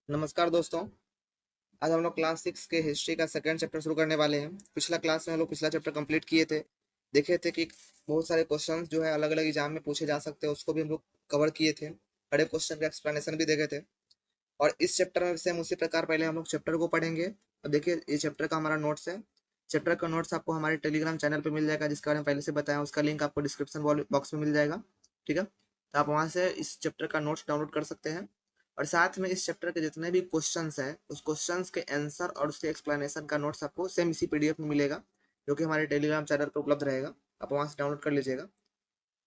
नमस्कार दोस्तों। आज हम लोग क्लास 6 के हिस्ट्री का सेकंड चैप्टर शुरू करने वाले हैं। पिछला क्लास में हम लोग पिछला चैप्टर कंप्लीट किए थे। देखे थे कि बहुत सारे क्वेश्चंस जो है अलग अलग एग्जाम में पूछे जा सकते हैं, उसको भी हम लोग कवर किए थे। बड़े क्वेश्चन का एक्सप्लेनेशन भी देखे थे। और इस चैप्टर में सेम उसी प्रकार पहले हम लोग चैप्टर को पढ़ेंगे। अब देखिए, ये चैप्टर का हमारा नोट्स है। चैप्टर का नोट्स आपको हमारे टेलीग्राम चैनल पर मिल जाएगा, जिसके बारे में पहले से बताया। उसका लिंक आपको डिस्क्रिप्शन बॉक्स में मिल जाएगा। ठीक है, तो आप वहां से इस चैप्टर का नोट्स डाउनलोड कर सकते हैं। और साथ में इस चैप्टर के जितने भी क्वेश्चंस हैं, उस क्वेश्चंस के आंसर और उसके एक्सप्लेनेशन का नोट्स आपको सेम इसी पीडीएफ में मिलेगा, जो कि हमारे टेलीग्राम चैनल पर उपलब्ध रहेगा। आप वहां से डाउनलोड कर लीजिएगा।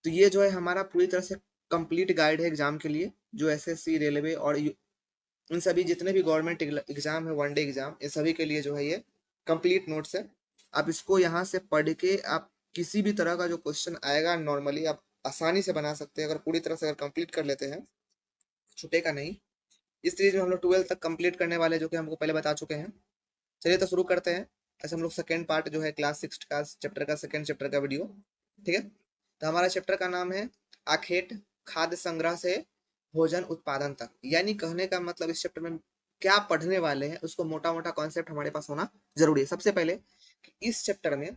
तो ये जो है हमारा पूरी तरह से कंप्लीट गाइड है एग्जाम के लिए, जो एसएससी, रेलवे और इन सभी जितने भी गवर्नमेंट एग्जाम है, वनडे एग्जाम, इन सभी के लिए जो है ये कंप्लीट नोट्स है। आप इसको यहाँ से पढ़ के आप किसी भी तरह का जो क्वेश्चन आएगा नॉर्मली आप आसानी से बना सकते हैं, अगर पूरी तरह से अगर कंप्लीट कर लेते हैं, छूटेगा नहीं। इस सीरीज में हम लोग 12 तक कंप्लीट करने वाले, जो कि हमको पहले बता चुके हैं। चलिए तो शुरू करते हैं। ऐसे हम लोग सेकेंड पार्ट जो है क्लास 6 का चैप्टर का सेकेंड चैप्टर का वीडियो। ठीक है, तो हमारा चैप्टर का नाम है आखेट, खाद्य संग्रह से भोजन उत्पादन तक। यानी कहने का मतलब इस चैप्टर में क्या पढ़ने वाले हैं, उसको मोटा मोटा कॉन्सेप्ट हमारे पास होना जरूरी है। सबसे पहले कि इस चैप्टर में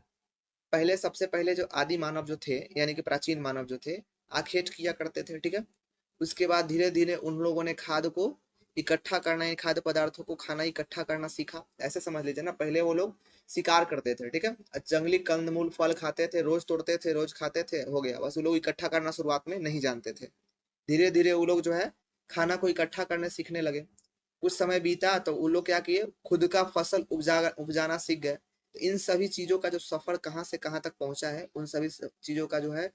सबसे पहले जो आदि मानव जो थे, यानी कि प्राचीन मानव जो थे, आखेट किया करते थे। ठीक है, उसके बाद धीरे धीरे उन लोगों ने खाद को इकट्ठा करना, इन खाद्य पदार्थों को खाना इकट्ठा करना सीखा। ऐसे समझ लीजिए ना, पहले वो लोग शिकार करते थे। ठीक है, जंगली कंदमूल फल खाते थे, रोज तोड़ते थे, रोज खाते थे, हो गया बस। वो लोग इकट्ठा करना शुरुआत में नहीं जानते थे। धीरे धीरे वो लोग जो है खाना को इकट्ठा करने सीखने लगे। कुछ समय बीता तो वो लोग क्या किए, खुद का फसल उपजाना सीख गए। तो इन सभी चीजों का जो सफर कहाँ से कहाँ तक पहुंचा है, उन सभी चीजों का जो है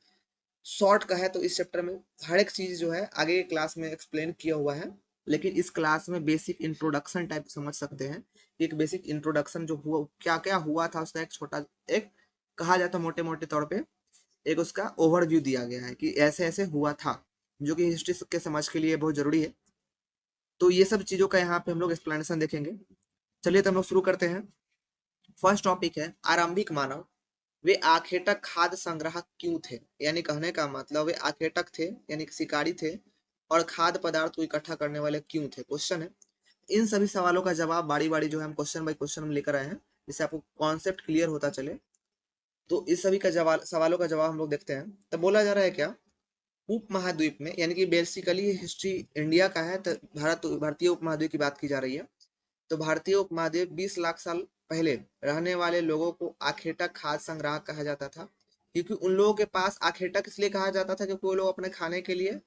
शॉर्ट का है। तो इस चैप्टर में हर एक चीज जो है आगे के क्लास में एक्सप्लेन किया हुआ है, लेकिन इस क्लास में बेसिक इंट्रोडक्शन टाइप समझ सकते हैं। एक बेसिक इंट्रोडक्शन जो हुआ, क्या क्या हुआ था, उसका एक छोटा, एक कहा जाए तो मोटे मोटे तौर पे एक उसका ओवरव्यू दिया गया है कि ऐसे ऐसे हुआ था, जो कि हिस्ट्री के समझ के लिए बहुत जरूरी है। तो ये सब चीजों का यहाँ पे हम लोग एक्सप्लेनेशन देखेंगे। चलिए तो हम लोग शुरू करते हैं। फर्स्ट टॉपिक है आरंभिक मानव। वे आखेटक खाद्य संग्राहक क्यों थे? यानी कहने का मतलब वे आखेटक थे, यानी कि शिकारी थे, और खाद्य पदार्थ को इकट्ठा करने वाले क्यों थे, क्वेश्चन है। इन सभी सवालों का जवाब बारी बारी जो है हम क्वेश्चन बाय क्वेश्चन में लेकर आए हैं, जिससे आपको कॉन्सेप्ट क्लियर होता चले। तो इस सभी का जवाब, सवालों का जवाब हम लोग देखते हैं। तो बोला जा रहा है क्या, उपमहाद्वीप में, यानी कि बेसिकली हिस्ट्री इंडिया का है, तो भारतीय उपमहाद्वीप की बात की जा रही है। तो भारतीय उपमहाद्वीप 20 लाख साल पहले रहने वाले लोगों को आखेटक खाद्य संग्राहक कहा जाता था। क्योंकि उन लोगों के पास आखेटक इसलिए कहा जाता था क्योंकि वो लोग अपने खाने के लिए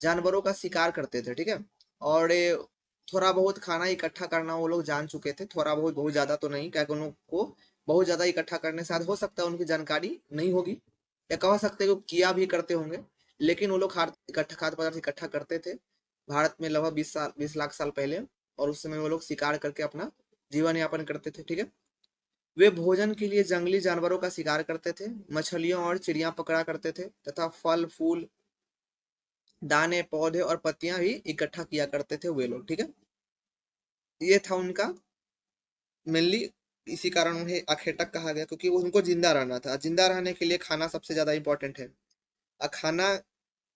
जानवरों का शिकार करते थे। ठीक है, और थोड़ा बहुत खाना इकट्ठा करना वो लोग जान चुके थे। थोड़ा बहुत, बहुत ज्यादा तो नहीं, क्या उन लोग को बहुत ज्यादा इकट्ठा करने से हो सकता है उनकी जानकारी नहीं होगी, या कह सकते हैं कि किया भी करते होंगे। लेकिन वो लोग खाद्य पदार्थ इकट्ठा करते थे भारत में लगभग 20 लाख साल पहले। और उस समय वो लोग शिकार करके अपना जीवन यापन करते थे। ठीक है, वे भोजन के लिए जंगली जानवरों का शिकार करते थे, मछलियों और चिड़िया पकड़ा करते थे, तथा फल फूल, दाने, पौधे और पत्तियां भी इकट्ठा किया करते थे वे लोग। ठीक है, ये था उनका मेनली। इसी कारण उन्हें आखेटक कहा गया, क्योंकि वो उनको जिंदा रहना था। जिंदा रहने के लिए खाना सबसे ज्यादा इंपॉर्टेंट है। और खाना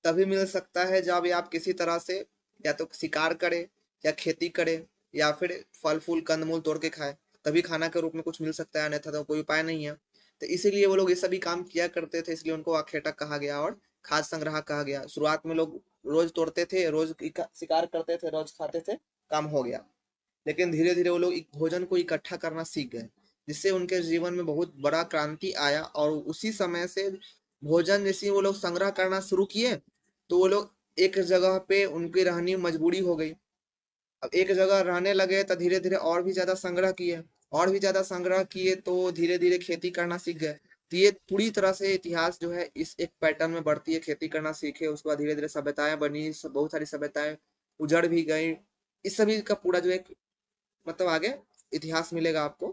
तभी मिल सकता है जब आप किसी तरह से या तो शिकार करे, या खेती करे, या फिर फल फूल कंदमूल तोड़ के खाए, तभी खाना के रूप में कुछ मिल सकता है, अन्यथा तो कोई उपाय नहीं है। तो इसीलिए वो लोग ये सभी काम किया करते थे, इसलिए उनको आखेटक कहा गया और खाद्य संग्राहक कहा गया। शुरुआत में लोग रोज तोड़ते थे, रोज शिकार करते थे, रोज खाते थे, काम हो गया। लेकिन धीरे धीरे वो लोग भोजन को इकट्ठा करना सीख गए, जिससे उनके जीवन में बहुत बड़ा क्रांति आया। और उसी समय से भोजन जैसे वो लोग संग्रह करना शुरू किए, तो वो लोग एक जगह पे उनकी रहनी मजबूरी हो गई। अब एक जगह रहने लगे तो धीरे धीरे और भी ज्यादा संग्रह किए, और भी ज्यादा संग्रह किए, तो धीरे धीरे खेती करना सीख गए। तो ये पूरी तरह से इतिहास जो है इस एक पैटर्न में बढ़ती है, खेती करना सीखे, उसके बाद धीरे धीरे सभ्यताएं बनी, बहुत सारी सभ्यताएं उजड़ भी गई। इस सभी का पूरा जो एक मतलब आगे इतिहास मिलेगा आपको।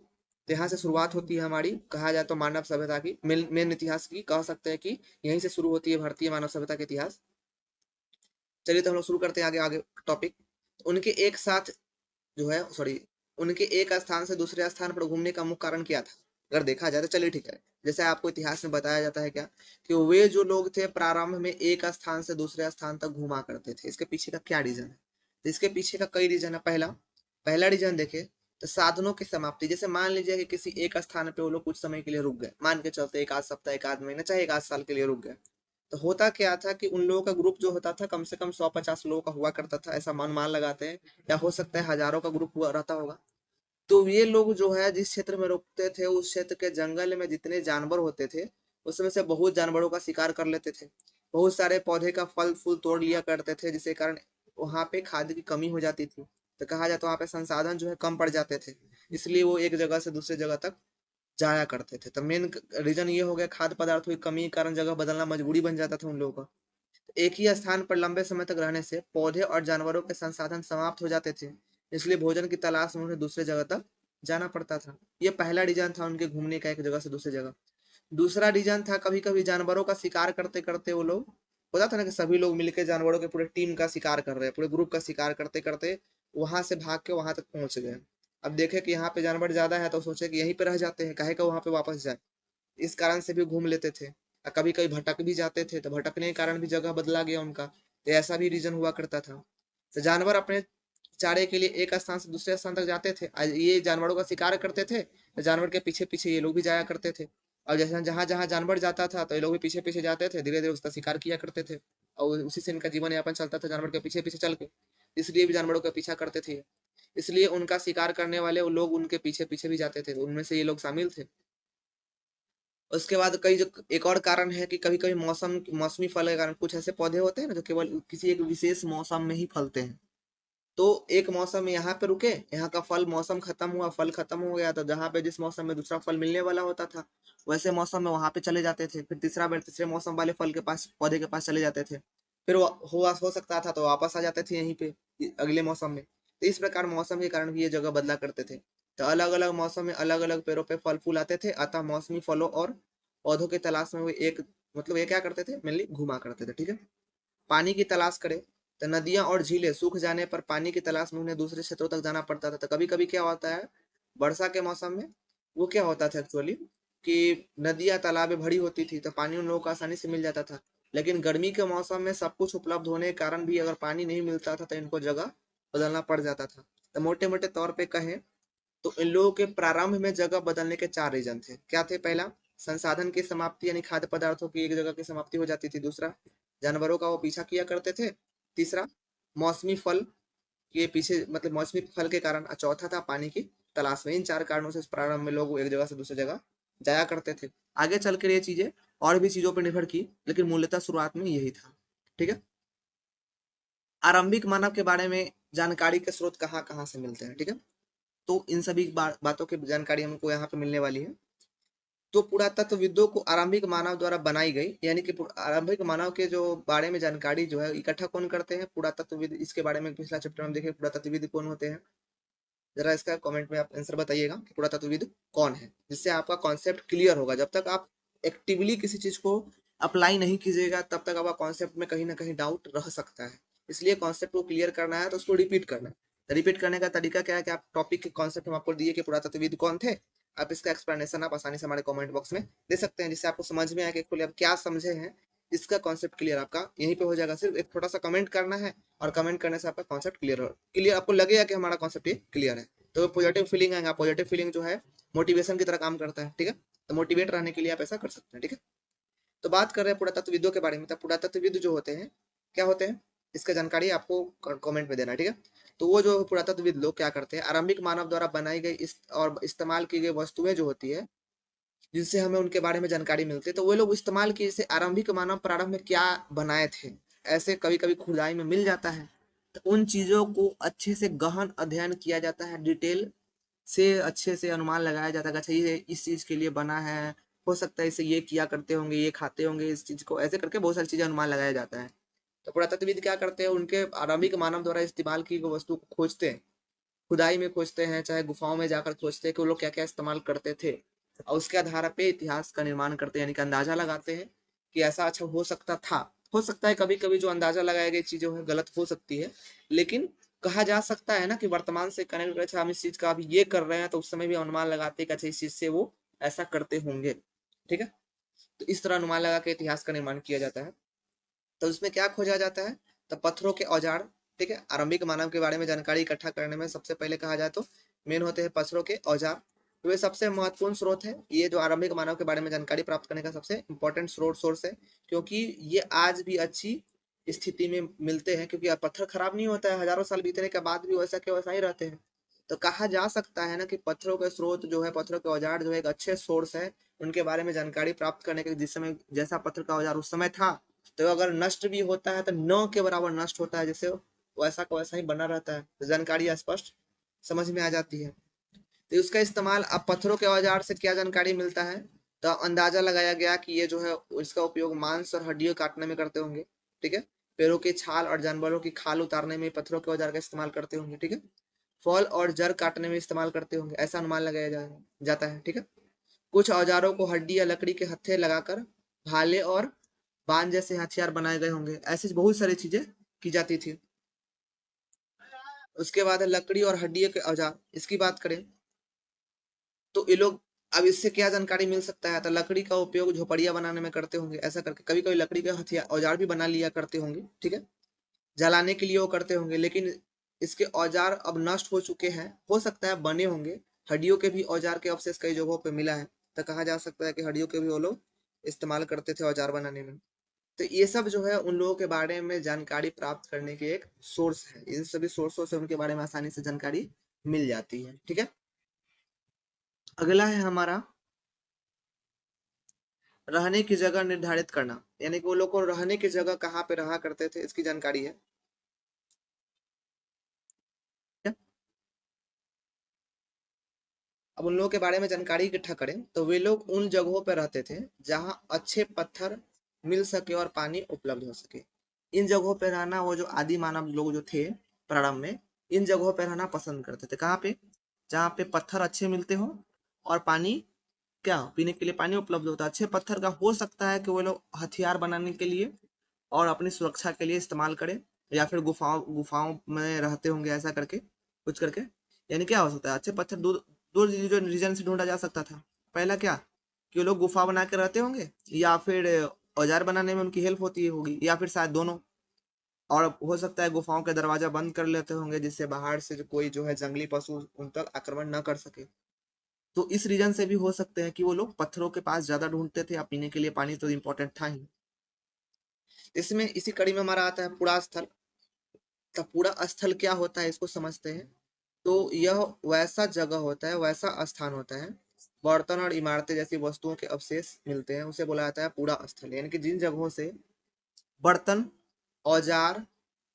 तो यहाँ से शुरुआत होती है हमारी, कहा जाए तो मानव सभ्यता की, मेन इतिहास की कह सकते हैं कि यहीं से शुरू होती है भारतीय मानव सभ्यता का इतिहास। चलिए तो हम लोग शुरू करते हैं आगे आगे टॉपिक। उनके एक साथ जो है, सॉरी, उनके एक स्थान से दूसरे स्थान पर घूमने का मुख्य कारण क्या था, अगर देखा जाए तो। चलिए ठीक है, जैसे आपको इतिहास में बताया जाता है क्या, कि वे जो लोग थे प्रारंभ में एक स्थान से दूसरे स्थान तक घूमा करते थे। इसके पीछे का क्या रीजन है? तो इसके पीछे का कई रीजन है। पहला रीजन देखे तो साधनों की समाप्ति। जैसे मान लीजिए कि किसी एक स्थान पे वो लोग कुछ समय के लिए रुक गए, मान के चलते एक आध सप्ताह, एक आध महीना, चाहे एक आध साल के लिए रुक गए। तो होता क्या था कि उन लोगों का ग्रुप जो होता था कम से कम 100-50 लोगों का हुआ करता था, ऐसा अनुमान लगाते हैं, या हो सकता है हजारों का ग्रुप हुआ रहता होगा। तो ये लोग जो है जिस क्षेत्र में रुकते थे उस क्षेत्र के जंगल में जितने जानवर होते थे उसमें से बहुत जानवरों का शिकार कर लेते थे। बहुत सारे पौधे का फल फूल तोड़ लिया करते थे, जिसके कारण वहां पे खाद्य की कमी हो जाती थी। तो कहा जाता वहां पे संसाधन जो है कम पड़ जाते थे, इसलिए वो एक जगह से दूसरे जगह तक जाया करते थे। तो मेन रीजन ये हो गया, खाद्य पदार्थों की कमी के कारण जगह बदलना मजबूरी बन जाता था उन लोगों का। एक ही स्थान पर लंबे समय तक रहने से पौधे और जानवरों के संसाधन समाप्त हो जाते थे, इसलिए भोजन की तलाश में उन्हें दूसरे जगह तक जाना पड़ता था। ये पहला रीजन था उनके घूमने का, एक जगह से दूसरी जगह। दूसरा रीजन था कभी कभी जानवरों का शिकार करते करते वो लोग, होता था ना कि सभी लोग मिलकर जानवरों के पूरे टीम का शिकार कर रहे हैं, पूरे ग्रुप का शिकार करते करते वहां से भाग के वहां तक पहुंच गए। अब देखे कि यहाँ पे जानवर ज्यादा है तो सोचे कि यहीं पे रह जाते हैं, काहे का वहां पे वापस जाए। इस कारण से भी घूम लेते थे। कभी कभी भटक भी जाते थे, तो भटकने के कारण भी जगह बदला गया उनका, तो ऐसा भी रीजन हुआ करता था। तो जानवर अपने चारे के लिए एक स्थान से दूसरे स्थान तक जाते थे। ये जानवरों का शिकार करते थे, तो जानवर के पीछे पीछे ये लोग भी जाया करते थे। और जैसे जहां जहां जानवर जाता था तो ये लोग भी पीछे पीछे जाते थे, धीरे धीरे उसका शिकार किया करते थे, और उसी से इनका जीवन यापन चलता था, जानवर के पीछे पीछे चल के। इसलिए भी जानवरों का पीछा करते थे, इसलिए उनका शिकार करने वाले वो लोग उनके पीछे पीछे भी जाते थे, उनमें से ये लोग शामिल थे। उसके बाद कई जो एक और कारण है कि कभी कभी मौसमी फल के कारण कुछ ऐसे पौधे होते हैं ना जो केवल किसी एक विशेष मौसम में ही फलते हैं। तो एक मौसम में यहाँ पे रुके, यहाँ का फल मौसम खत्म हुआ, फल खत्म हो गया, तो जहाँ पे जिस मौसम में दूसरा फल मिलने वाला होता था वैसे मौसम में वहां पे चले जाते थे, फिर तीसरा बार तीसरे मौसम वाले फल के पास, पौधे के पास चले जाते थे। फिर वो हो सकता था तो वापस आ जाते थे यहीं पे अगले मौसम में। तो इस प्रकार मौसम के कारण भी ये जगह बदला करते थे। तो अलग अलग मौसम में अलग अलग पेड़ों पे फल फूल आते थे, अतः मौसमी फलों और पौधों की तलाश में वो एक, मतलब ये क्या करते थे, मेनली घुमा करते थे। ठीक है। पानी की तलाश करें तो नदियां और झीलें सूख जाने पर पानी की तलाश में उन्हें दूसरे क्षेत्रों तक जाना पड़ता था। तो कभी कभी क्या होता है, वर्षा के मौसम में वो क्या होता था एक्चुअली, कि नदियां तालाबें भरी होती थी तो पानी उन लोगों को आसानी से मिल जाता था। लेकिन गर्मी के मौसम में सब कुछ उपलब्ध होने के कारण भी अगर पानी नहीं मिलता था तो इनको जगह बदलना पड़ जाता था। तो मोटे मोटे तौर पे कहें तो इन लोगों के प्रारंभ में जगह बदलने के 4 रीजन थे। क्या थे? पहला, संसाधन की समाप्ति यानी खाद्य पदार्थों की एक जगह की समाप्ति हो जाती थी। दूसरा, जानवरों का वो पीछा किया करते थे। तीसरा, मौसमी फल के पीछे, मतलब मौसमी फल के कारण। चौथा था पानी की तलाश में। इन 4 कारणों से प्रारंभ में लोग एक जगह से दूसरी जगह जाया करते थे। आगे चलकर ये चीजें और भी चीजों पर निर्भर की, लेकिन मूलतः शुरुआत में यही था। ठीक है। आरंभिक मानव के बारे में जानकारी के स्रोत कहाँ कहाँ से मिलते हैं? ठीक है। तो इन सभी बातों की जानकारी हमको यहाँ पे मिलने वाली है। तो पुरातत्वविदों को आरंभिक मानव द्वारा बनाई गई, यानी कि आरंभिक मानव के जो बारे में जानकारी जो है इकट्ठा कौन करते हैं? पुरातत्वविद। इसके बारे में पिछला चैप्टर में देखे पुरातत्वविद कौन होते हैं। जरा इसका कमेंट में आप आंसर बताइएगा कि पुरातत्वविद कौन है, जिससे आपका कॉन्सेप्ट क्लियर होगा। जब तक आप एक्टिवली किसी चीज को अप्लाई नहीं कीजिएगा तब तक आपका कॉन्सेप्ट में कहीं ना कहीं डाउट रह सकता है। इसलिए कॉन्सेप्ट को क्लियर करना है तो उसको रिपीट करना है। रिपीट करने का तरीका क्या है कि आप टॉपिक के कॉन्सेप्ट हम आपको दिए कि पुरातत्वविद कौन थे, आप इसका एक्सप्लेनेशन आप आसानी से हमारे कमेंट बॉक्स में दे सकते हैं, जिससे आपको समझ में आए कि एक्चुअली आप क्या समझे हैं। इसका कॉन्सेप्ट क्लियर आपका यहीं पे हो जाएगा। सिर्फ एक छोटा सा कमेंट करना है, और कमेंट करने से आपका कॉन्सेप्ट क्लियर आपको लगेगा कि हमारा कॉन्सेप्ट ये क्लियर है। तो पॉजिटिव फीलिंग आएगा। पॉजिटिव फीलिंग जो है मोटिवेशन की तरह काम करता है। ठीक है। तो मोटिवेट रहने के लिए आप ऐसा कर सकते हैं। ठीक है। तो बात कर रहे हैं पुरातत्वविदों के बारे में। तो पुरातत्वविद जो होते हैं क्या होते हैं, इसका जानकारी आपको कमेंट में देना है। ठीक है। तो वो जो पुरातत्वविद लोग क्या करते हैं, आरंभिक मानव द्वारा बनाई गई और इस्तेमाल की गई वस्तुएं जो होती है जिनसे हमें उनके बारे में जानकारी मिलती है, तो वो लोग इस्तेमाल किए, जैसे आरंभिक मानव प्रारंभ में क्या बनाए थे, ऐसे कभी कभी खुदाई में मिल जाता है। तो उन चीजों को अच्छे से गहन अध्ययन किया जाता है, डिटेल से अच्छे से अनुमान लगाया जाता है कि अच्छा ये इस चीज के लिए बना है, हो सकता है इसे ये किया करते होंगे, ये खाते होंगे इस चीज को, ऐसे करके बहुत सारी चीजें अनुमान लगाया जाता है। तो पुरातत्वविद क्या करते हैं, उनके आरंभिक मानव द्वारा इस्तेमाल की गई वस्तु को खोजते हैं, खुदाई में खोजते हैं, चाहे गुफाओं में जाकर खोजते हैं कि वो लोग क्या क्या इस्तेमाल करते थे, और उसके आधार पे इतिहास का निर्माण करते हैं, यानी कि अंदाजा लगाते हैं कि ऐसा अच्छा हो सकता था। हो सकता है कभी कभी जो अंदाजा लगाई गई चीजें है गलत हो सकती है, लेकिन कहा जा सकता है ना कि वर्तमान से कनेक्ट कर, अच्छा हम इस चीज का अभी ये कर रहे हैं तो उस समय भी अनुमान लगाते हैं कि अच्छा इस चीज से वो ऐसा करते होंगे। ठीक है। तो इस तरह अनुमान लगा के इतिहास का निर्माण किया जाता है। तो उसमें क्या खोजा जाता है, तो पत्थरों के औजार, ठीक है। आरंभिक मानव के बारे में जानकारी इकट्ठा करने में सबसे पहले कहा जाए तो मेन होते हैं पत्थरों के औजार। तो ये सबसे महत्वपूर्ण स्रोत है, ये जो आरंभिक मानव के बारे में जानकारी प्राप्त करने का सबसे इंपॉर्टेंट सोर्स है, क्योंकि ये आज भी अच्छी स्थिति में मिलते हैं, क्योंकि पत्थर खराब नहीं होता है, हजारों साल बीतने के बाद भी वैसा के वैसा ही रहते हैं। तो कहा जा सकता है ना कि पत्थरों के स्रोत जो है, पत्थरों के औजार जो है एक अच्छे सोर्स है उनके बारे में जानकारी प्राप्त करने के। जिस समय जैसा पत्थर का औजार उस समय था, तो अगर नष्ट भी होता है तो न के बराबर नष्ट होता है, जैसे वैसा का वैसा ही बना रहता है, तो जानकारी स्पष्ट समझ में आ जाती है। तो उसका इस्तेमाल अब पत्थरों के औजार से क्या जानकारी मिलता है, तो अंदाजा लगाया गया कि ये जो है इसका उपयोग मांस और हड्डियों काटने में करते होंगे। ठीक है। पेड़ों की छाल और जानवरों की खाल उतारने में पत्थरों के औजार का इस्तेमाल करते होंगे। ठीक है। फल और जड़ काटने में इस्तेमाल करते होंगे, ऐसा अनुमान लगाया जाता है। ठीक है। कुछ औजारों को हड्डी या लकड़ी के हत्थे लगाकर भाले और बांध जैसे हथियार बनाए गए होंगे, ऐसी बहुत सारी चीजें की जाती थी। उसके बाद है लकड़ी और हड्डी के औजार, इसकी बात करें तो ये लोग, अब इससे क्या जानकारी मिल सकता है, तो लकड़ी का उपयोग झोपड़ियां बनाने में करते होंगे, ऐसा करके कभी कभी लकड़ी के हथियार औजार भी बना लिया करते होंगे। ठीक है। जलाने के लिए वो करते होंगे, लेकिन इसके औजार अब नष्ट हो चुके हैं, हो सकता है बने होंगे। हड्डियों के भी औजार के अवशेष कई जगहों पे मिला है, तो कहा जा सकता है कि हड्डियों के भी वो लोग इस्तेमाल करते थे औजार बनाने में। तो ये सब जो है उन लोगों के बारे में जानकारी प्राप्त करने के एक सोर्स है, इन सभी सोर्सों से उनके बारे में आसानी से जानकारी मिल जाती है। ठीक है। अगला है हमारा रहने की जगह निर्धारित करना, यानी कि वो लोग को रहने की जगह कहाँ पे रहा करते थे, इसकी जानकारी है। अब उन लोगों के बारे में जानकारी इकट्ठा करें तो वे लोग उन जगहों पर रहते थे जहां अच्छे पत्थर मिल सके और पानी उपलब्ध हो सके। इन जगहों पर रहना, वो जो आदि मानव लोग जो थे प्रारंभ में, इन जगहों पर रहना पसंद करते थे। कहाँ पे? जहाँ पे पत्थर अच्छे मिलते हो और पानी, क्या पीने के लिए पानी उपलब्ध होता है। अच्छे पत्थर का हो सकता है कि वो लोग हथियार बनाने के लिए और अपनी सुरक्षा के लिए इस्तेमाल करें, या फिर गुफाओं गुफाओं में रहते होंगे, ऐसा करके कुछ करके। यानी क्या हो सकता है, अच्छे पत्थर दूर दूर जो रीजन से ढूंढा जा सकता था। पहला क्या, कि वो लोग गुफा बना के रहते होंगे, या फिर औजार बनाने में उनकी हेल्प होती होगी, या फिर शायद दोनों। और हो सकता है गुफाओं के दरवाजा बंद कर लेते होंगे, जिससे बाहर से जो कोई जो है जंगली पशु उन तक आक्रमण न कर सके। तो इस रीजन से भी हो सकते हैं कि वो लोग पत्थरों के पास ज्यादा ढूंढते थे, या पीने के लिए पानी तो इम्पोर्टेंट था ही। इसमें इसी कड़ी में हमारा आता है पूरा स्थल। तो पूरा स्थल क्या होता है इसको समझते हैं। तो यह वैसा जगह होता है, वैसा स्थान होता है, बर्तन और इमारतें जैसी वस्तुओं के अवशेष मिलते हैं, उसे बोला जाता है पूरा स्थल। यानी कि जिन जगहों से बर्तन, औजार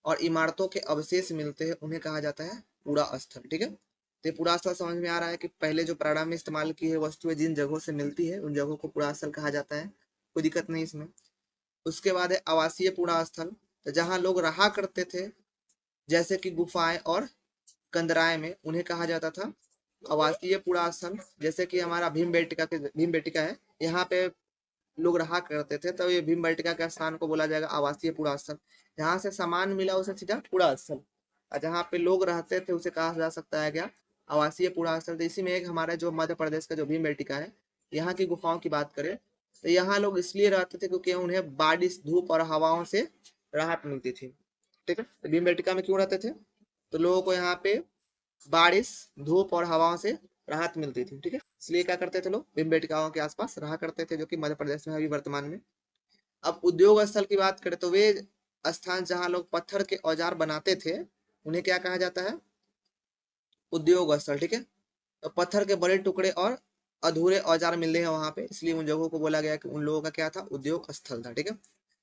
और इमारतों के अवशेष मिलते हैं उन्हें कहा जाता है पूरा स्थल। ठीक है। तो ये पूरा स्थल समझ में आ रहा है कि पहले जो प्रारंभ में इस्तेमाल की है वस्तुएं जिन जगहों से मिलती है उन जगहों को पूरा स्थल कहा जाता है, कोई दिक्कत नहीं इसमें। उसके बाद है आवासीय पूरा स्थल, तो जहाँ लोग रहा करते थे, जैसे कि गुफाएं और कंदराए में, उन्हें कहा जाता था आवासीय पूरा स्थल। जैसे कि हमारा भीम बेटिका है, यहाँ पे लोग रहा करते थे, तो ये भीम बेटिका के स्थान को बोला जाएगा आवासीय पूरा स्थल। जहाँ से सामान मिला उसे सीधा पूरा स्थल, और जहाँ पे लोग रहते थे उसे कहा जा सकता है क्या, आवासीय पूरा स्थल। तो इसी में एक हमारे जो मध्य प्रदेश का जो भीम बेटिका है, यहाँ की गुफाओं की बात करें तो यहाँ लोग इसलिए रहते थे क्योंकि उन्हें बारिश, धूप और हवाओं से राहत मिलती थी। ठीक है। तो भीम बेटिका में क्यों रहते थे, तो लोगों को यहाँ पे बारिश, धूप और हवाओं से राहत मिलती थी। ठीक है। इसलिए क्या करते थे, लोग भीमबेटकाओं के आसपास रहा करते थे, जो कि मध्य प्रदेश में अभी वर्तमान में। अब उद्योग स्थल की बात करें तो वे स्थान जहां लोग पत्थर के औजार बनाते थे उन्हें क्या कहा जाता है, उद्योग स्थल। ठीक है। तो पत्थर के बड़े टुकड़े और अधूरे औजार मिल रहे हैं वहां पे, इसलिए उन जगहों को बोला गया कि उन लोगों का क्या था, उद्योग स्थल था। ठीक है।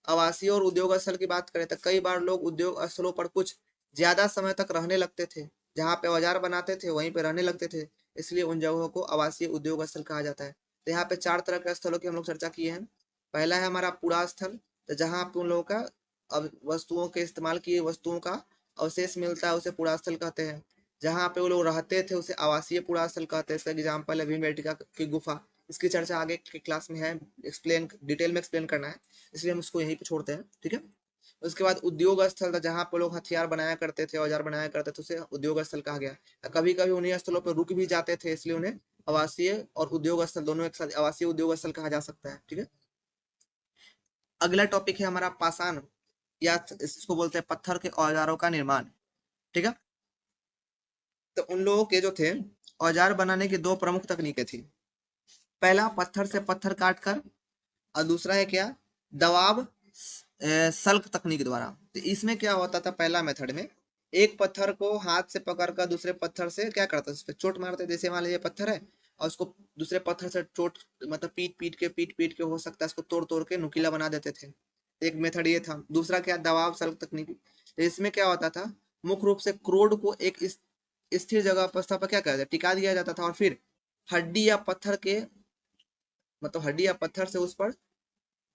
आवासीय और उद्योग स्थल की बात करें तो कई बार लोग उद्योग स्थलों पर कुछ ज्यादा समय तक रहने लगते थे, जहाँ पे औजार बनाते थे वहीं पे रहने लगते थे, इसलिए उन जगहों को आवासीय उद्योग स्थल कहा जाता है। तो यहाँ पे 4 तरह के स्थलों की हम लोग चर्चा किए हैं। पहला है हमारा पूरा स्थल, तो जहाँ पे उन लोगों का अब वस्तुओं के इस्तेमाल किए वस्तुओं का अवशेष मिलता है उसे पूरा स्थल कहते हैं। जहाँ पे वो लोग रहते थे उसे आवासीय पूरा स्थल कहते हैं। एग्जाम्पल है भीमबेटका की गुफा, इसकी चर्चा आगे की क्लास में है, एक्सप्लेन डिटेल में एक्सप्लेन करना है, इसलिए हम उसको यहीं पे छोड़ते हैं। ठीक है। उसके बाद उद्योग स्थल था, जहाँ पे लोग हथियार बनाया करते थे, औजार बनाया करते थे, उसे उद्योग स्थल कहा गया। कभी कभी उन्हीं स्थलों पर रुक भी जाते थे, इसलिए उन्हें आवासीय और उद्योग स्थल दोनों एक साथ आवासीय उद्योग स्थल कहा जा सकता है। ठीक है। अगला टॉपिक है हमारा पाषाण या इसको बोलते हैं पत्थर के औजारों का निर्माण। ठीक है, तो उन लोगों के जो थे औजार बनाने की दो प्रमुख तकनीकें थी। पहला पत्थर से पत्थर काट कर, और दूसरा है क्या, दबाव सल्क तकनीक द्वारा। तो इसमें क्या होता था, पहला मेथड में एक पत्थर को हाथ से पकड़कर दूसरे पत्थर से क्या करता, उस पर चोट मारते, जैसे मान लीजिए पत्थर है और उसको दूसरे पत्थर से चोट, मतलब पीट पीट के हो सकता है, उसको तोड़ तोड़ के नुकीला बना देते थे। एक मेथड ये था। दूसरा क्या, दबाव सल्क तकनीक। तो इसमें क्या होता था, मुख्य रूप से क्रोड को एक स्थिर जगह पर क्या कहते हैं, टिका दिया जाता था, और फिर हड्डी या पत्थर के, मतलब हड्डी या पत्थर से उस पर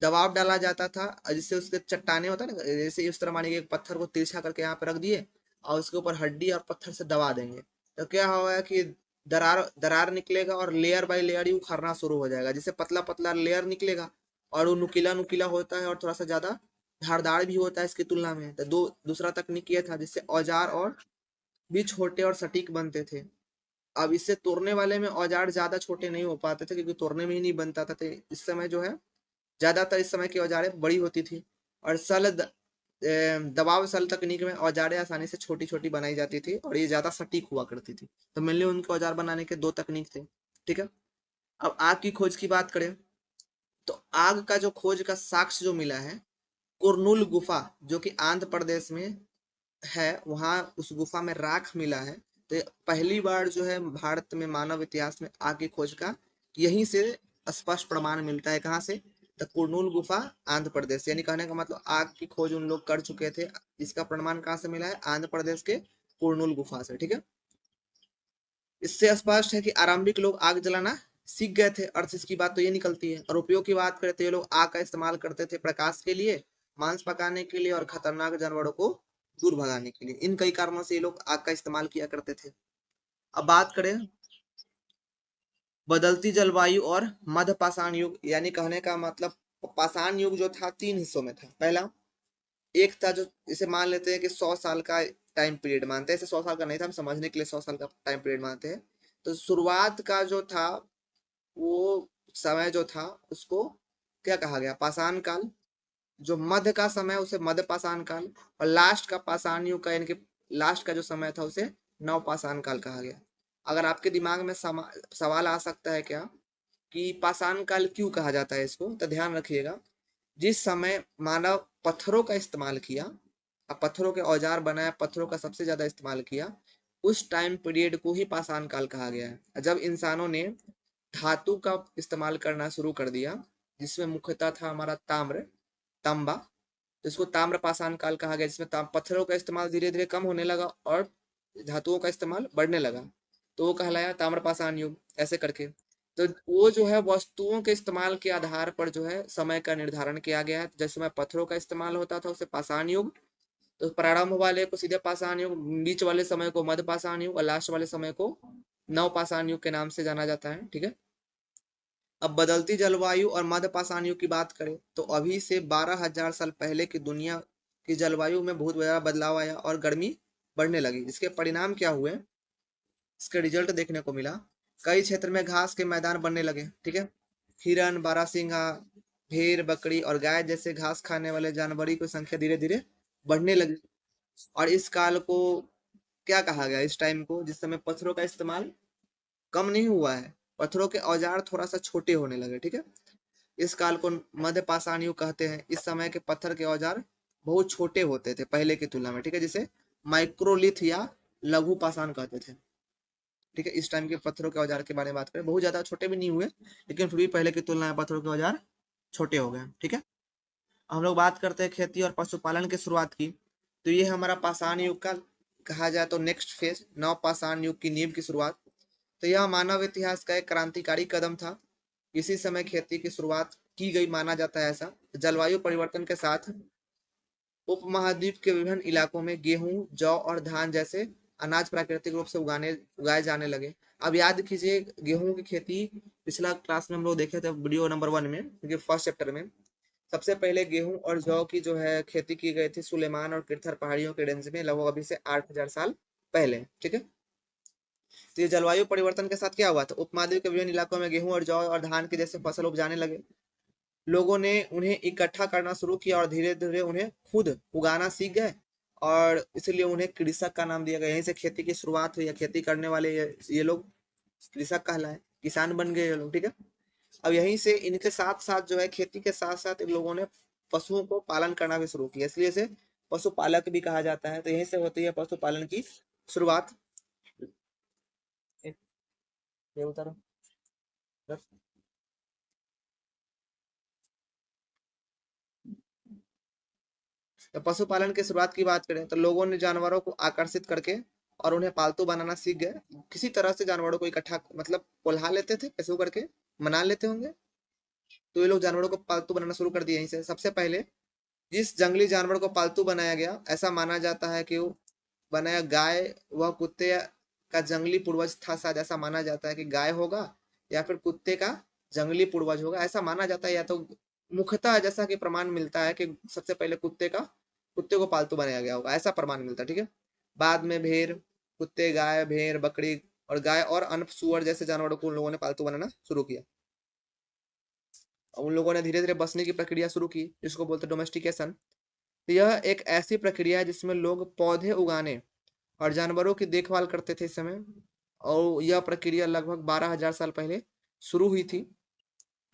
दबाव डाला जाता था, जिससे उसके चट्टाने होता है ना, जैसे इस तरह मानिए एक पत्थर को तिरछा करके यहाँ पे रख दिए और उसके ऊपर हड्डी और पत्थर से दबा देंगे, तो क्या होगा कि दरार दरार निकलेगा और लेयर बाय लेयर ही उखड़ना शुरू हो जाएगा, जिससे पतला पतला लेयर निकलेगा और वो नुकीला नुकीला होता है और थोड़ा सा ज्यादा धारदार भी होता है इसकी तुलना में। तो दूसरा तकनीक ये था जिससे औजार और भी छोटे और सटीक बनते थे। अब इससे तोड़ने वाले में औजार ज्यादा छोटे नहीं हो पाते थे, क्योंकि तोड़ने में ही नहीं बनता था। तो इस समय जो है ज्यादातर इस समय की औजारें बड़ी होती थी, और दबाव सल तकनीक में औजारें आसानी से छोटी छोटी बनाई जाती थी और ये ज्यादा सटीक हुआ करती थी। तो मेनली उनके औजार बनाने के दो तकनीक थे। ठीक है, अब आग की खोज की बात करें तो आग का जो खोज का साक्ष्य जो मिला है, कुरनूल गुफा जो कि आंध्र प्रदेश में है, वहां उस गुफा में राख मिला है। तो पहली बार जो है भारत में मानव इतिहास में आग की खोज का यहीं से स्पष्ट प्रमाण मिलता है। कहाँ से, तो कुरनूल गुफा, आंध्र प्रदेश। यानी कहने का मतलब आग की खोज उन लोग कर चुके थे। इसका प्रमाण कहाँ से मिला है, आंध्र प्रदेश के कुरनूल गुफा से। ठीक है, इससे स्पष्ट है कि आरंभिक लोग आग जलाना सीख गए थे। अर्थ इसकी बात तो ये निकलती है। और उपयोग की बात करें तो ये लोग आग का इस्तेमाल करते थे प्रकाश के लिए, मांस पकाने के लिए और खतरनाक जानवरों को दूर भगाने के लिए। इन कई कारणों से ये लोग आग का इस्तेमाल किया करते थे। अब बात करें बदलती जलवायु और मध्य पाषाण युग, यानी कहने का मतलब पाषाण युग जो था तीन हिस्सों में था। पहला एक था जो इसे मान लेते हैं कि 100 साल का टाइम पीरियड मानते हैं, इसे 100 साल का नहीं था, हम समझने के लिए 100 साल का टाइम पीरियड मानते हैं। तो शुरुआत का जो था वो समय जो था उसको क्या कहा गया, पाषाण काल। जो मध्य का समय उसे मध्य पाषाण काल, और लास्ट का पाषाण युग का यानी कि लास्ट का जो समय था उसे नव पाषाण काल कहा गया। अगर आपके दिमाग में सवाल आ सकता है क्या कि पाषाण काल क्यों कहा जाता है इसको, तो ध्यान रखिएगा, जिस समय मानव पत्थरों का इस्तेमाल किया, अब पत्थरों के औजार बनाया, पत्थरों का सबसे ज्यादा इस्तेमाल किया, उस टाइम पीरियड को ही पाषाण काल कहा गया है। जब इंसानों ने धातु का इस्तेमाल करना शुरू कर दिया, जिसमें मुख्यतः था हमारा ताम्र, तांबा, तो इसको ताम्र पाषाण काल कहा गया, जिसमें पत्थरों का इस्तेमाल धीरे धीरे कम होने लगा और धातुओं का इस्तेमाल बढ़ने लगा, तो वो कहलाया ताम्र पाषाण युग, ऐसे करके। तो वो जो है वस्तुओं के इस्तेमाल के आधार पर जो है समय का निर्धारण किया गया है। जिस समय पत्थरों का इस्तेमाल होता था उसे पाषाण युग, तो प्रारंभ वाले को सीधे पाषाण युग, बीच वाले समय को मध्य पाषाण युग और लास्ट वाले समय को नव पाषाण युग के नाम से जाना जाता है। ठीक है, अब बदलती जलवायु और मध्य पाषाण युग की बात करें तो अभी से 12,000 साल पहले की दुनिया की जलवायु में बहुत बड़ा बदलाव आया और गर्मी बढ़ने लगी। इसके परिणाम क्या हुए, इसके रिजल्ट देखने को मिला। कई क्षेत्र में घास के मैदान बनने लगे। ठीक है, हिरन, बारहसिंगा, भेड़, बकरी और गाय जैसे घास खाने वाले जानवरों की संख्या धीरे धीरे बढ़ने लगी। और इस काल को क्या कहा गया, इस टाइम को जिस समय पत्थरों का इस्तेमाल कम नहीं हुआ है, पत्थरों के औजार थोड़ा सा छोटे होने लगे। ठीक है, इस काल को मध्य पाषाण युग कहते हैं। इस समय के पत्थर के औजार बहुत छोटे होते थे पहले की तुलना में। ठीक है, जिसे माइक्रोलिथ या लघु पाषाण कहते थे। ठीक है, इस टाइम के पत्थरों के औजार के बारे में बात करें, बहुत ज्यादा छोटे भी नहीं हुए, लेकिन फिर भी पहले की तुलना में पत्थरों के औजार छोटे हो गए। ठीक है, हम लोग बात करते हैं खेती और पशुपालन की शुरुआत की। तो ये हमारा पाषाण युग का कहा जाए तो नेक्स्ट फेज, नव पाषाण युग की नींव की शुरुआत। तो यह मानव इतिहास का एक क्रांतिकारी कदम था। इसी समय खेती की शुरुआत की गई माना जाता है। ऐसा जलवायु परिवर्तन के साथ उपमहाद्वीप के विभिन्न इलाकों में गेहूं, जौ और धान जैसे अनाज प्राकृतिक रूप से उगाए जाने लगे। अब याद कीजिए, गेहूं की खेती पिछला क्लास में हम लोग देखे थे वीडियो नंबर 1 में, क्योंकि फर्स्ट चैप्टर में सबसे पहले गेहूं और जौ की जो है खेती की गई थी सुलेमान और किरथर पहाड़ियों के रेंज में, लगभग अभी से 8,000 साल पहले। ठीक है, तो ये जलवायु परिवर्तन के साथ क्या हुआ था, उपमहाद्वीप के विभिन्न इलाकों में गेहूं और जौ और धान के जैसे फसल उपजाने लगे। लोगों ने उन्हें इकट्ठा करना शुरू किया और धीरे धीरे उन्हें खुद उगाना सीख गए, और इसलिए उन्हें कृषक का नाम दिया गया। यहीं से खेती की शुरुआत हुई, या खेती करने वाले ये लोग कृषक कहलाए, किसान बन गए ये लोग, ठीक है। अब यहीं से इनके साथ साथ जो है, खेती के साथ साथ इन लोगों ने पशुओं को पालन करना भी शुरू किया, इसलिए इसे पशुपालक भी कहा जाता है। तो यहीं से होती है पशुपालन की शुरुआत। ये उतारो। तो पशुपालन की शुरुआत की बात करें तो लोगों ने जानवरों को आकर्षित करके और उन्हें पालतू बनाना सीख गए। किसी तरह से जानवरों को इकट्ठा, मतलब कोल्हा लेते थे, कैसे करके मना लेते होंगे, तो ये लोग जानवरों को पालतू बनाना शुरू कर दिए। यहीं से सबसे पहले जिस जंगली जानवर को पालतू बनाया गया, ऐसा माना जाता है कि वो बनाया गाय व कुत्ते का जंगली पूर्वज था। शायद ऐसा माना जाता है कि गाय होगा या फिर कुत्ते का जंगली पूर्वज होगा, ऐसा माना जाता है। या तो मुख्यतः जैसा कि प्रमाण मिलता है कि सबसे पहले कुत्ते को पालतू बनाया गया होगा, ऐसा प्रमाण मिलता है, ठीक है। बाद में भेड़, कुत्ते, गाय, भेड़, बकरी और गाय और अन्य सुअर जैसे जानवरों को उन लोगों ने पालतू बनाना शुरू किया। और उन लोगों ने धीरे धीरे बसने की प्रक्रिया शुरू की, जिसको बोलते डोमेस्टिकेशन। यह एक ऐसी प्रक्रिया है जिसमें लोग पौधे उगाने और जानवरों की देखभाल करते थे इस समय, और यह प्रक्रिया लगभग 12,000 साल पहले शुरू हुई थी।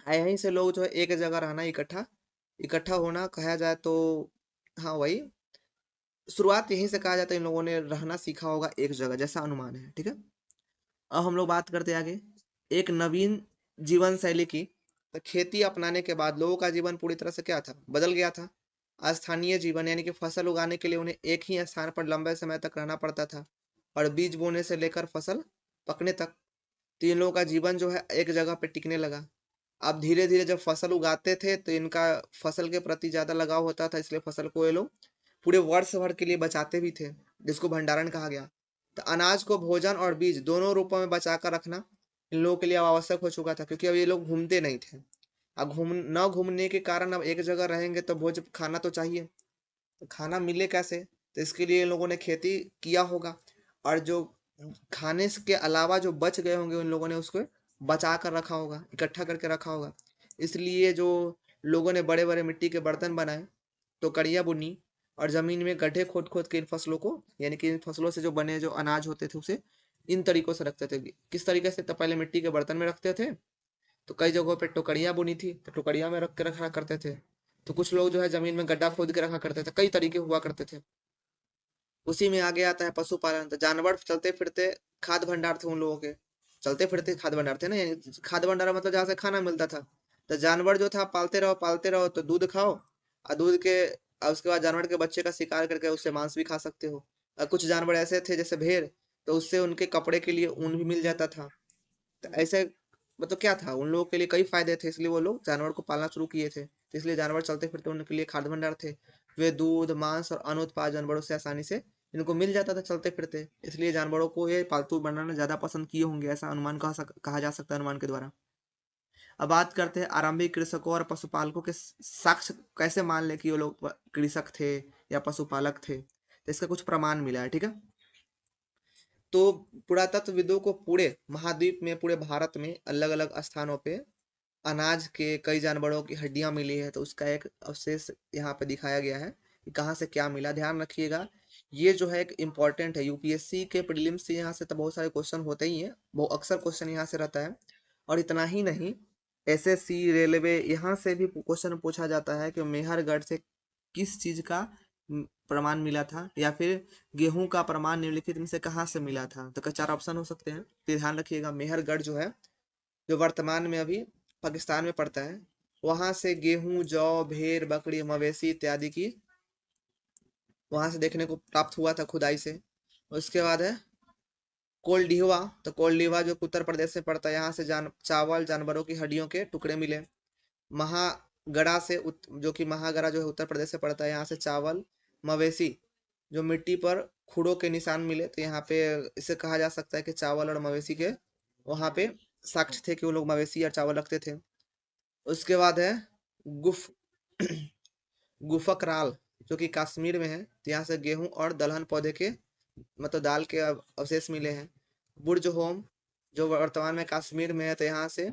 यहीं से लोग जो है एक जगह रहना, इकट्ठा इकट्ठा होना कहा जाए तो, हाँ वही शुरुआत यहीं से कहा जाता है। इन लोगों ने रहना सीखा होगा एक जगह, जैसा अनुमान है, ठीक है। अब हम लोग बात करते हैं आगे एक नवीन जीवन शैली की। तो खेती अपनाने के बाद लोगों का जीवन पूरी तरह से क्या था, बदल गया था। स्थानीय जीवन यानी कि फसल उगाने के लिए उन्हें एक ही स्थान पर लंबे समय तक रहना पड़ता था, और बीज बोने से लेकर फसल पकने तक। तो इन लोगों का जीवन जो है एक जगह पे टिकने लगा। अब धीरे धीरे जब फसल उगाते थे तो इनका फसल के प्रति ज्यादा लगाव होता था, इसलिए फसल को ये लोग पूरे वर्ष भर के लिए बचाते भी थे, जिसको भंडारण कहा गया। तो अनाज को भोजन और बीज दोनों रूपों में बचा कर रखना इन लोगों के लिए अब आवश्यक हो चुका था, क्योंकि अब ये लोग घूमते नहीं थे। अब न घूमने के कारण अब एक जगह रहेंगे तो भोज खाना तो चाहिए, तो खाना मिले कैसे, तो इसके लिए इन लोगों ने खेती किया होगा। और जो खाने के अलावा जो बच गए होंगे उन लोगों ने उसको बचा कर रखा होगा, इकट्ठा करके रखा होगा। इसलिए जो लोगों ने बड़े बड़े मिट्टी के बर्तन बनाए, टोकरियां बुनी, और जमीन में गड्ढे खोद खोद के इन फसलों को, यानी कि इन फसलों से जो बने जो अनाज होते थे उसे इन तरीकों से रखते थे। किस तरीके से, तो पहले मिट्टी के बर्तन में रखते थे, तो कई जगहों पे टोकरियां बुनी थी तो टोकरिया में रख के रखा करते थे। तो कुछ लोग जो है जमीन में गड्ढा खोद के रखा करते थे, कई तरीके हुआ करते थे। उसी में आगे आता है पशुपालन। तो जानवर चलते फिरते खाद्य भंडार थे उन लोगों के, चलते फिरते खाद्य भंडार थे ना, यानी खाद्य भंडार मतलब जहाँ से खाना मिलता था। तो जानवर जो था पालते रहो तो दूध खाओ, और दूध के और उसके बाद जानवर के बच्चे का शिकार करके उससे मांस भी खा सकते हो। और कुछ जानवर ऐसे थे जैसे भेड़, तो उससे उनके कपड़े के लिए ऊन भी मिल जाता था। तो ऐसे मतलब क्या था, उन लोगों के लिए कई फायदे थे, इसलिए वो लोग जानवर को पालना शुरू किए थे। तो इसलिए जानवर चलते फिरते उनके लिए खाद्य भंडार थे। वे दूध, मांस और अन्य उत्पाद जानवरों से आसानी से इनको मिल जाता था चलते फिरते, इसलिए जानवरों को ये पालतू बनाना ज्यादा पसंद किए होंगे, ऐसा अनुमान कहा जा सकता है अनुमान के द्वारा। अब बात करते हैं आरंभिक कृषकों और पशुपालकों के साक्ष्य, कैसे मान ले कि वो लोग कृषक थे या पशुपालक थे। तो इसका कुछ प्रमाण मिला है, ठीक है। तो पुरातत्वविदों को पूरे महाद्वीप में, पूरे भारत में अलग अलग स्थानों पे अनाज के कई जानवरों की हड्डियां मिली है, तो उसका एक अवशेष यहाँ पे दिखाया गया है कि कहाँ से क्या मिला। ध्यान रखिएगा, ये जो है एक इम्पॉर्टेंट है, यूपीएससी के प्रीलिम्स से यहाँ से तो बहुत सारे क्वेश्चन होते ही हैं, बहुत अक्सर क्वेश्चन यहाँ से रहता है। और इतना ही नहीं, एसएससी, रेलवे, यहाँ से भी क्वेश्चन पूछा जाता है कि मेहरगढ़ से किस चीज का प्रमाण मिला था, या फिर गेहूं का प्रमाण निम्नलिखित में से कहाँ से मिला था। तो चार ऑप्शन हो सकते हैं, तो ध्यान रखिएगा। मेहरगढ़ जो है, जो वर्तमान में अभी पाकिस्तान में पड़ता है, वहां से गेहूं, जौ, भेड़, बकरी, मवेशी इत्यादि की वहां से देखने को प्राप्त हुआ था खुदाई से। उसके बाद है कोलडीहवा। तो कोलडीहवा जो उत्तर प्रदेश में पड़ता है, यहाँ से चावल, जानवरों की हड्डियों के टुकड़े मिले। महागढ़ा से जो कि महागढ़ा जो है उत्तर प्रदेश से पड़ता है, यहाँ से चावल, मवेशी, जो मिट्टी पर खुरों के निशान मिले। तो यहाँ पे इसे कहा जा सकता है कि चावल और मवेशी के वहां पे साक्ष्य थे कि वो लोग मवेशी या चावल रखते थे। उसके बाद है गुफ गुफकराल, जो कि कश्मीर में है। तो यहाँ से गेहूं और दलहन पौधे के, मतलब दाल के अवशेष मिले हैं। बुर्ज होम, जो वर्तमान में कश्मीर में है, तो यहाँ से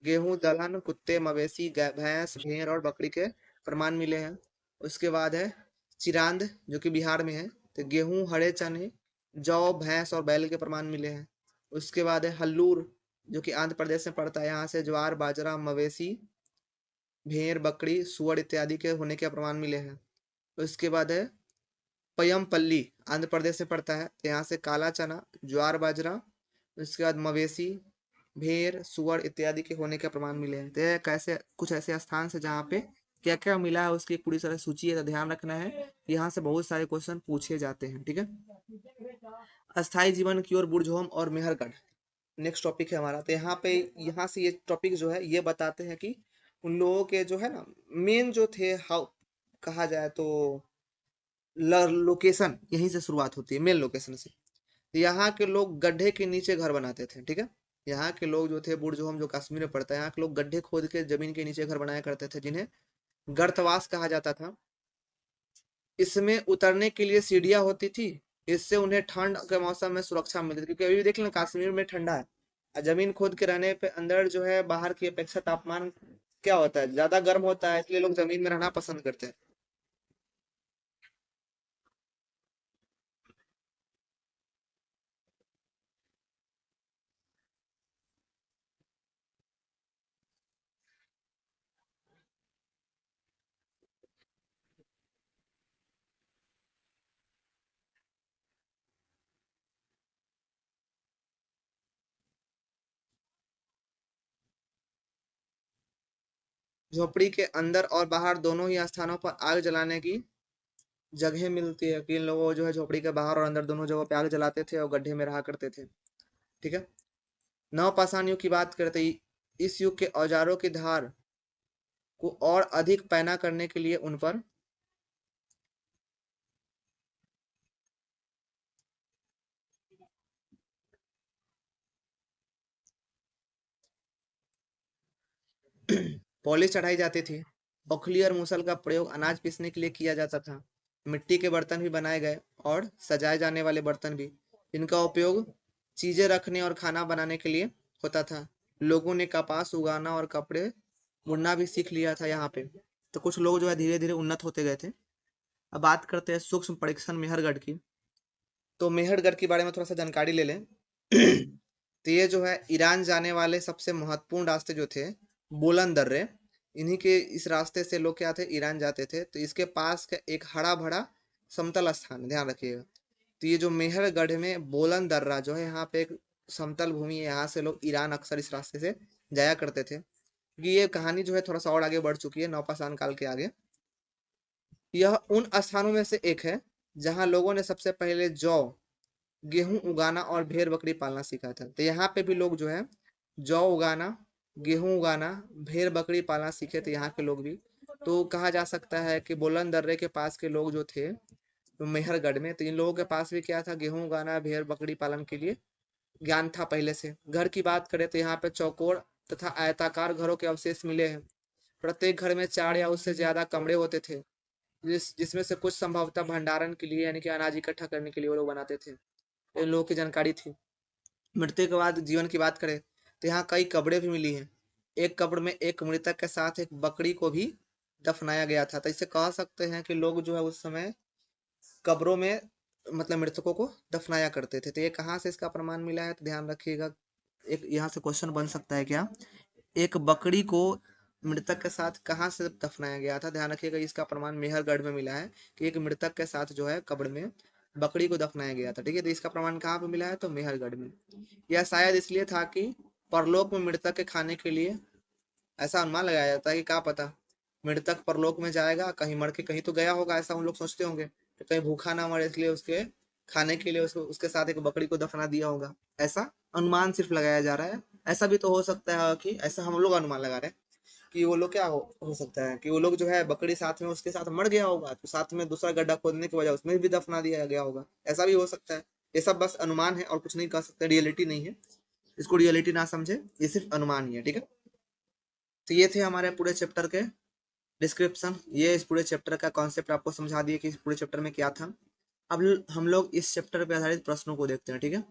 गेहूं, दलहन, कुत्ते, मवेशी, भैंस, भेड़ और बकरी के प्रमाण मिले हैं। उसके बाद है चिरांद, जो कि बिहार में है, तो गेहूं, हरे चने, जौ, भैंस और बैल के प्रमाण मिले हैं। उसके बाद है हल्लूर, जो कि आंध्र प्रदेश में पड़ता है, यहाँ से ज्वार, बाजरा, मवेशी, भेड़, बकरी, सुअर इत्यादि के होने के प्रमाण मिले हैं। उसके बाद है पयमपल्ली, आंध्र प्रदेश में पड़ता है, तो यहाँ से काला चना, ज्वार, बाजरा, उसके बाद मवेशी, भेड़, सुअर इत्यादि के होने के प्रमाण मिले हैं। तो यह कैसे कुछ ऐसे स्थान से जहाँ पे क्या क्या मिला है उसकी एक पूरी तरह सूची है, तो ध्यान रखना है। यहाँ से बहुत सारे क्वेश्चन पूछे जाते हैं, ठीक है। अस्थाई जीवन की ओर बुढ़जोम और मेहरगढ़ नेक्स्ट टॉपिक है हमारा। तो यहाँ पे यहाँ से ये टॉपिक जो है ये बताते हैं कि उन लोगों के जो है ना मेन जो थे, हाउ कहा जाए तो लोकेशन यहीं से शुरुआत होती है, मेन लोकेशन से। यहाँ के लोग गड्ढे के नीचे घर बनाते थे, ठीक है। यहाँ के लोग जो थे बुर्जोहम, जो कश्मीर में पड़ता है, यहाँ के लोग गड्ढे खोद के जमीन के नीचे घर बनाया करते थे, जिन्हें गर्तवास कहा जाता था। इसमें उतरने के लिए सीढ़ियां होती थी। इससे उन्हें ठंड के मौसम में सुरक्षा मिलती थी, क्योंकि अभी भी देख लें कश्मीर में ठंडा है और जमीन खोद के रहने पे अंदर जो है बाहर की अपेक्षा तापमान क्या होता है, ज्यादा गर्म होता है, इसलिए लोग जमीन में रहना पसंद करते हैं। झोपड़ी के अंदर और बाहर दोनों ही स्थानों पर आग जलाने की जगह मिलती है, कि इन लोगों को जो है झोपड़ी के बाहर और अंदर दोनों जगह पे आग जलाते थे और गड्ढे में रहा करते थे, ठीक है। नवपाषाण युग की बात करते ही इस युग के औजारों की धार को और अधिक पैना करने के लिए उन पर पॉलिश चढ़ाई जाती थी। ओखली और मूसल का प्रयोग अनाज पीसने के लिए किया जाता था। मिट्टी के बर्तन भी बनाए गए और सजाए जाने वाले बर्तन भी, इनका उपयोग चीजें रखने और खाना बनाने के लिए होता था। लोगों ने कपास उगाना और कपड़े बुनना भी सीख लिया था यहाँ पे। तो कुछ लोग जो है धीरे धीरे उन्नत होते गए थे। अब बात करते हैं सूक्ष्म परीक्षण मेहरगढ़ की। तो मेहरगढ़ के बारे में थोड़ा सा जानकारी ले लें। तो ये जो है ईरान जाने वाले सबसे महत्वपूर्ण रास्ते जो थे, बोलन दर्रे, इन्हीं के इस रास्ते से लोग क्या थे, ईरान जाते थे। तो इसके पास का एक हरा भरा समतल स्थान है, ध्यान रखिएगा। तो ये जो मेहरगढ़ में बोलन दर्रा जो है, यहाँ पे एक समतल भूमि है, यहाँ से लोग ईरान अक्सर इस रास्ते से जाया करते थे। क्योंकि ये कहानी जो है थोड़ा सा और आगे बढ़ चुकी है, नौपाषाण काल के आगे। यह उन स्थानों में से एक है जहाँ लोगों ने सबसे पहले जौ, गेहूं उगाना और भेड़ बकरी पालना सीखा था। तो यहाँ पे भी लोग जो है जौ उगाना, गेहूं उगाना, भेड़ बकरी पालना सीखे थे यहाँ के लोग भी। तो कहा जा सकता है कि बोलन दर्रे के पास के लोग जो थे, तो मेहरगढ़ में, तो इन लोगों के पास भी क्या था, गेहूं उगाना, भेड़ बकरी पालन के लिए ज्ञान था पहले से। घर की बात करें तो यहाँ पे चौकोर तथा आयताकार घरों के अवशेष मिले हैं। प्रत्येक घर में 4 या उससे ज्यादा कमरे होते थे, जिसमें से कुछ संभवतः भंडारण के लिए यानी कि अनाज इकट्ठा करने के लिए वो लोग बनाते थे। इन लोगों की जानकारी थी। मृत्यु के बाद जीवन की बात करें तो यहाँ कई कब्रें भी मिली हैं। एक कब्र में एक मृतक के साथ एक बकरी को भी दफनाया गया था। तो इसे कह सकते हैं कि लोग जो है उस समय कब्रों में मतलब मृतकों को दफनाया करते थे। तो ये कहाँ से इसका प्रमाण मिला है, तो ध्यान रखिएगा। एक यहाँ से क्वेश्चन बन सकता है क्या, एक बकरी को मृतक के साथ कहाँ से दफनाया गया था। ध्यान रखिएगा इसका प्रमाण मेहरगढ़ में मिला है, कि एक मृतक के साथ जो है कब्र में बकरी को दफनाया गया था, ठीक है। तो इसका प्रमाण कहाँ पे मिला है, तो मेहरगढ़ में। यह शायद इसलिए था कि परलोक में मृतक के खाने के लिए ऐसा अनुमान लगाया जाता है कि क्या पता मृतक परलोक में जाएगा, कहीं मर के कहीं तो गया होगा, ऐसा उन लोग सोचते होंगे, तो कहीं भूखा ना मरे, इसलिए उसके खाने के लिए उसको उसके साथ एक बकरी को दफना दिया होगा। ऐसा अनुमान सिर्फ लगाया जा रहा है। ऐसा भी तो हो सकता है कि ऐसा हम लोग अनुमान लगा रहे हैं कि वो लोग क्या हो सकता है कि वो लोग जो है बकरी साथ में उसके साथ मर गया होगा, तो साथ में दूसरा गड्ढा खोदने की वजह उसमें भी दफना दिया गया होगा। ऐसा भी हो सकता है। ये सब बस अनुमान है और कुछ नहीं कह सकते, रियलिटी नहीं है। इसको रियलिटी ना समझे, ये सिर्फ अनुमान ही है, ठीक है। तो ये थे हमारे पूरे चैप्टर के डिस्क्रिप्शन। ये इस पूरे चैप्टर का कॉन्सेप्ट आपको समझा दिए कि इस पूरे चैप्टर में क्या था। अब हम लोग इस चैप्टर पे आधारित प्रश्नों को देखते हैं, ठीक है।